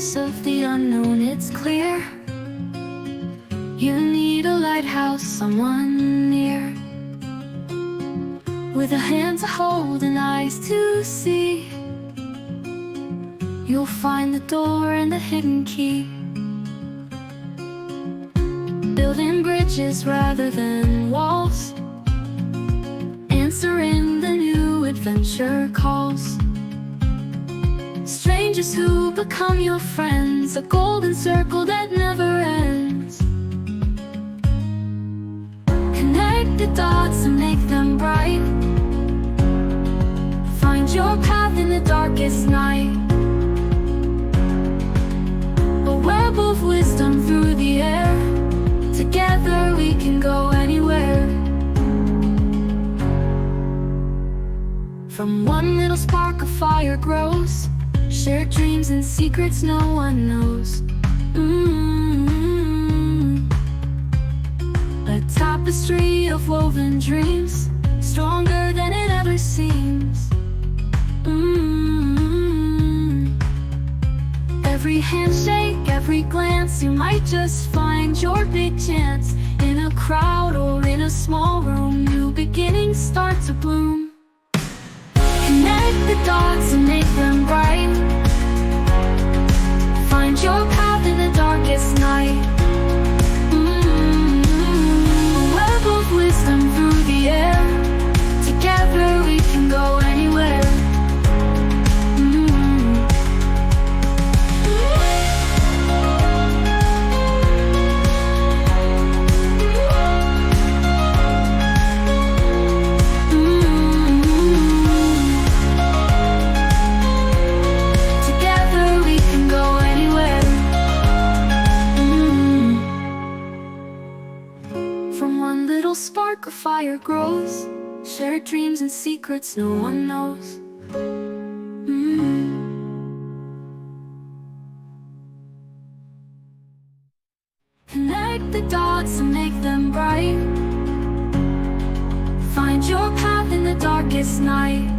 voice of the unknown, it's clear. You need a lighthouse, someone near, with a hand to hold and eyes to see. You'll find the door and the hidden key. Building bridges rather than walls, answering the new adventure calls. Strangers who become your friends, a golden circle that never ends. Connect the dots and make them bright. Find your path in the darkest night. A web of wisdom through the air. Together we can go anywhere. From one little spark of fire grows, shared dreams and secrets no one knows. A tapestry of woven dreams, stronger than it ever seems. Every handshake, every glance, you might just find your big chance. In a crowd or in a small room, new beginnings start to bloom. Connect the dots and make them bright. Find your path in the darkest night. A web of wisdom through the air. Together we can go anywhere. Spark of fire grows, shared dreams and secrets no one knows. Connect the dots and make them bright. Find your path in the darkest night.